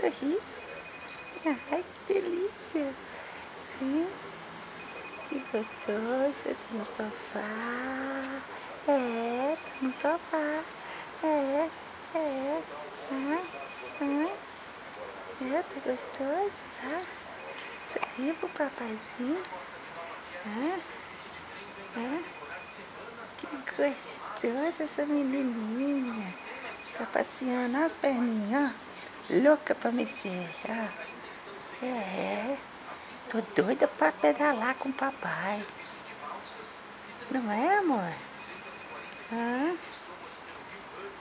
sorri. Ai, que delícia. Que gostoso. Tá no sofá. Tá no sofá. Tá gostoso, tá? Sorri pro papaizinho. Que gostosa essa menininha. Tá passeando as perninhas, ó. Louca pra mexer, ó. Tô doida pra pedalar com o papai. Não é, amor?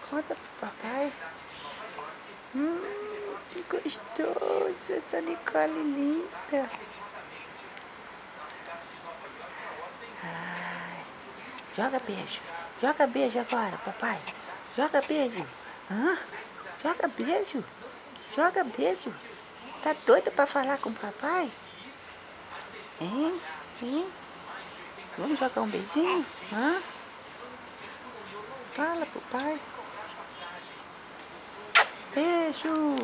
Conta pro papai. Que gostoso essa Nicole linda. Joga beijo agora, papai. Joga beijo. Joga beijo. Joga beijo. Tá doida pra falar com o papai? Hein? Vamos jogar um beijinho? Fala pro pai. Beijo.